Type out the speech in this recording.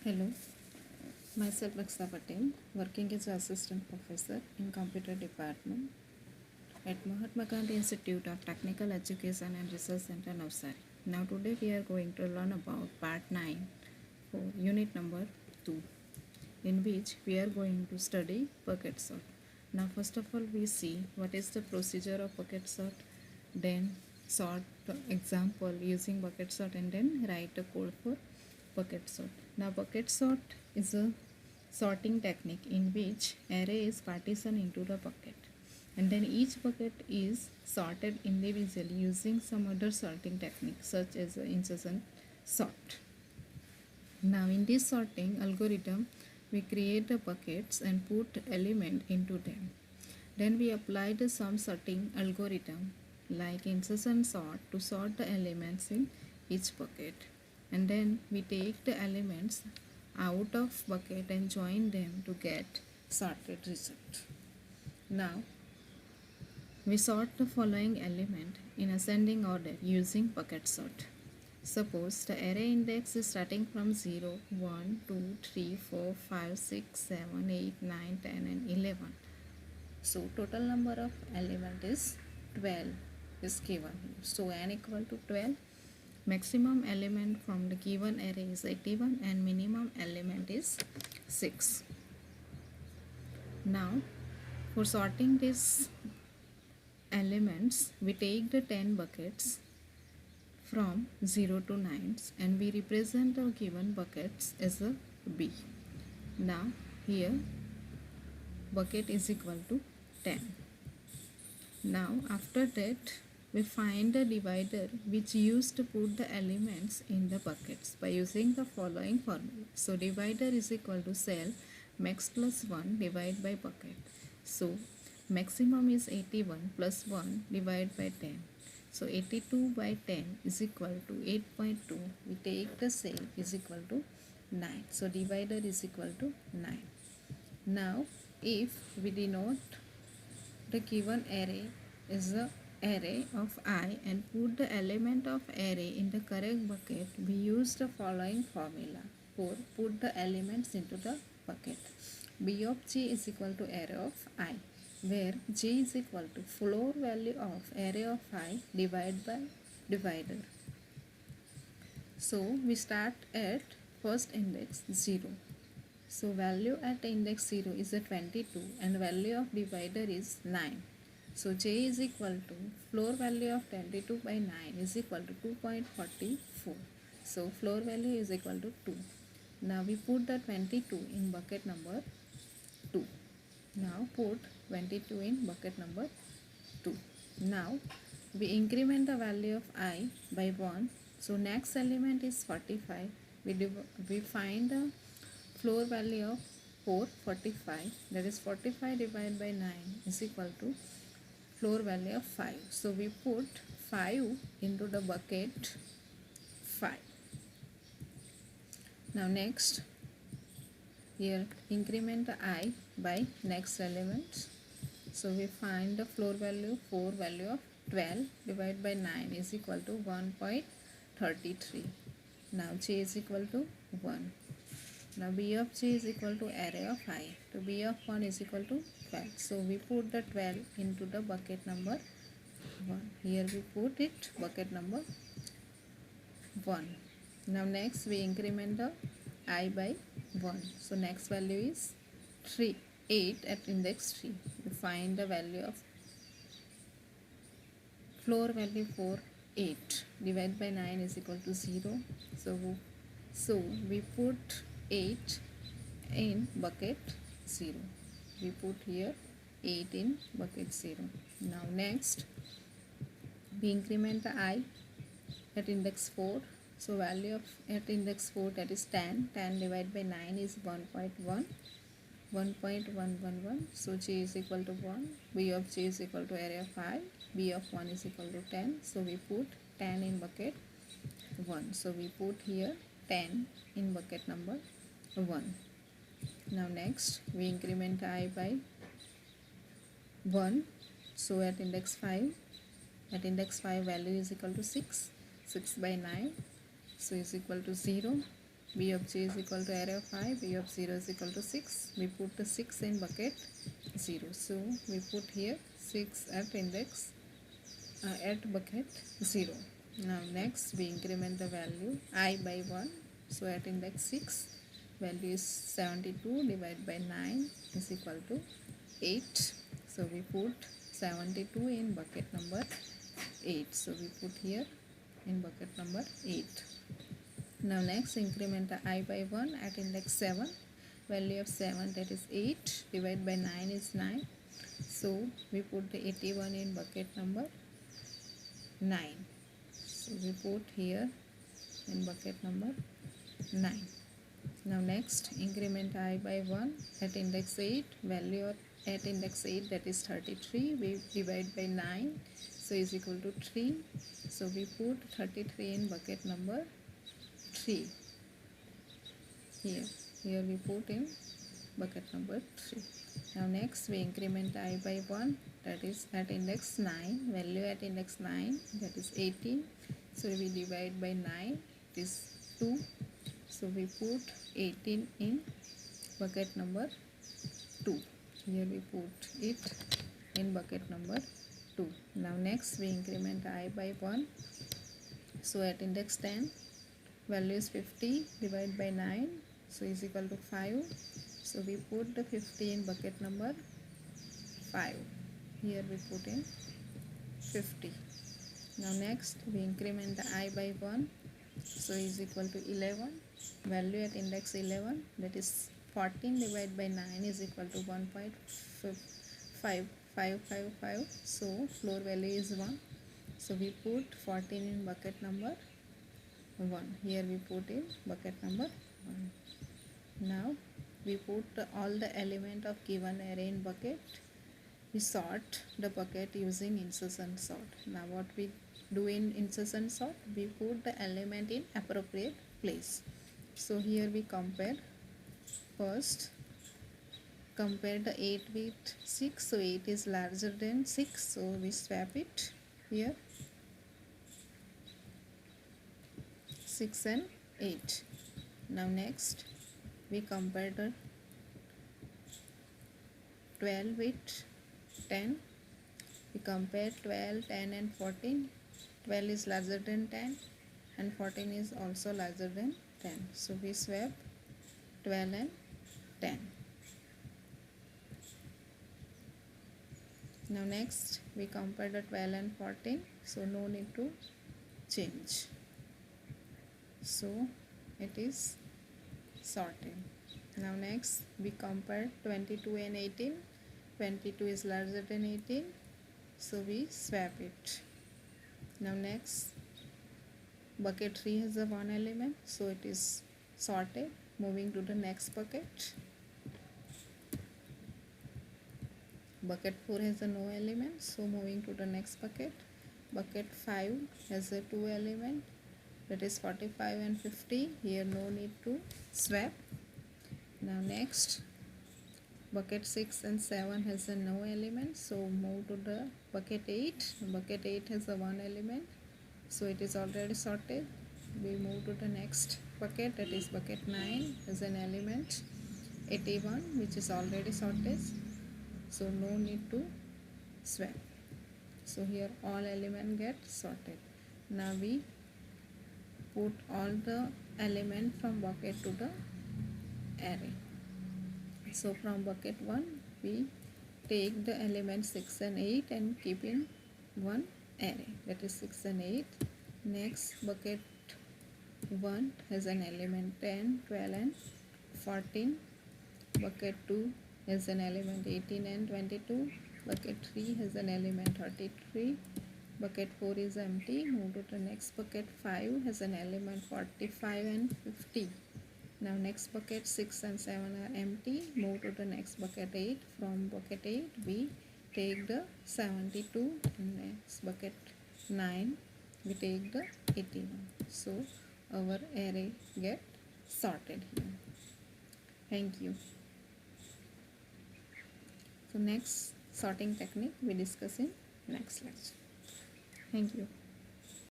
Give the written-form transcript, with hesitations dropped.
Hello, myself Raksa Patel, working as assistant professor in computer department at Mahatma Gandhi Institute of Technical Education and Research Center, Navsari. Now today we are going to learn about part 9 for unit number 2, in which we are going to study bucket sort. Now first of all we see what is the procedure of bucket sort, then sort the example using bucket sort, and then write a code for bucket sort. Now bucket sort is a sorting technique in which array is partitioned into the bucket, and then each bucket is sorted individually using some other sorting technique such as insertion sort. Now in this sorting algorithm we create the buckets and put element into them. Then we apply the sum sorting algorithm like insertion sort to sort the elements in each bucket, and then we take the elements out of bucket and join them to get sorted result. Now we sort the following element in ascending order using bucket sort. Suppose the array index is starting from 0, 1, 2, 3, 4, 5, 6, 7, 8, 9, 10 and 11. So total number of element is 12 is given here. So n equal to 12. Maximum element from the given array is 81 and minimum element is 6. Now for sorting these elements we take the 10 buckets from 0 to 9 and we represent the given buckets as a B. Now here bucket is equal to 10. Now after that we find the divider which used to put the elements in the buckets by using the following formula. So divider is equal to cell max plus 1 divided by bucket. So maximum is 81 plus 1 divided by 10. So 82 by 10 is equal to 8.2. We take the cell is equal to 9. So divider is equal to 9. Now if we denote the given array is the array of I and put the element of array in the correct bucket, we use the following formula for put the elements into the bucket. B of j is equal to array of I, where j is equal to floor value of array of I divided by divider. So we start at first index 0. So value at index 0 is a 22 and value of divider is 9. So j is equal to floor value of 22 by 9 is equal to 2.44. So floor value is equal to 2. Now we put the 22 in bucket number 2. Now put 22 in bucket number 2. Now we increment the value of I by 1. So next element is 45. We find the floor value of 445, that is 45 divided by 9 is equal to floor value of 5. So we put 5 into the bucket 5. Now next here increment the I by next element. So we find the floor value 4 value of 12 divided by 9 is equal to 1.33. Now j is equal to 1. Now b of j is equal to array of I. So b of 1 is equal to 12. So we put the 12 into the bucket number 1. Here we put it bucket number 1. Now next we increment the I by 1. So next value is 8 at index 3. We find the value of floor value for 8 divided by 9 is equal to 0. So we put 8 in bucket 0. We put here 8 in bucket 0. Now next we increment the I at index 4. So value of at index 4, that is 10. 10 divided by 9 is 1.1. 1.111. So j is equal to 1. B of j is equal to array of I. B of 1 is equal to 10. So we put 10 in bucket 1. So we put here 10 in bucket number 1. Now next we increment I by 1. So at index 5 value is equal to 6. 6 by 9 so is equal to 0. B of G is equal to array of 5, B of 0 is equal to 6. We put the 6 in bucket 0. So we put here 6 at index at bucket 0. Now next we increment the value I by 1. So at index 6 value is 72 divided by 9 is equal to 8. So we put 72 in bucket number 8. So we put here in bucket number 8. Now next increment the I by 1 at index 7. Value of 7, that is 8, divided by 9 is 9. So we put the 81 in bucket number 9. So we put here in bucket number 9. Now next increment I by 1 at index 8. Value of at index 8, that is 33. We divide by 9, so is equal to 3. So we put 33 in bucket number 3. Here we put in bucket number 3. Now next we increment I by 1, that is at index 9. Value at index 9, that is 18. So we divide by 9, it is 2. So we put 18 in bucket number 2. Here we put it in bucket number 2. Now next we increment I by 1. So at index 10, value is 50 divided by 9, so is equal to 5. So we put the 50 in bucket number 5. Here we put in 50. Now next we increment the I by 1, so is equal to 11. Value at index 11, that is 14 divided by 9 is equal to 1.5555. So floor value is 1. So we put 14 in bucket number 1. Here we put in bucket number 1. Now we put all the element of given array in bucket. We sort the bucket using insertion sort. Now what we do in insertion sort, we put the element in appropriate place. So here we compare. First compare the 8 with 6. So 8 is larger than 6, so we swap it here. 6 and 8. Now next we compare the 12 with 10. We compare 12, 10 and 14. 12 is larger than 10 and 14 is also larger than 10. So we swap 12 and 10. Now next we compare the 12 and 14. So no need to change. So it is sorted. Now next we compare 22 and 18. 22 is larger than 18, so we swap it. Now next bucket 3 has a 1 element, so it is sorted. Moving to the next bucket. Bucket 4 has a no element, so moving to the next bucket. Bucket 5 has a 2 element, that is 45 and 50. Here no need to swap. Now next bucket 6 and 7 has a no element, so move to the bucket 8. Bucket 8 has a 1 element, so it is already sorted. We move to the next bucket, that is bucket 9 has an element 81, which is already sorted, so no need to swap. So here all elements get sorted. Now we put all the element from bucket to the array. So from bucket 1 we take the element 6 and 8 and keep in one array, that is 6 and 8. Next bucket 1 has an element 10, 12 and 14. Bucket 2 has an element 18 and 22. Bucket 3 has an element 33. Bucket 4 is empty. Move to the next bucket. 5 has an element 45 and 50. Now next bucket 6 and 7 are empty. Move to the next bucket 8. From bucket 8 we take the 72, and next bucket 9 we take the 81. So our array get sorted here. Thank you. So next sorting technique we discuss in next lecture. Thank you.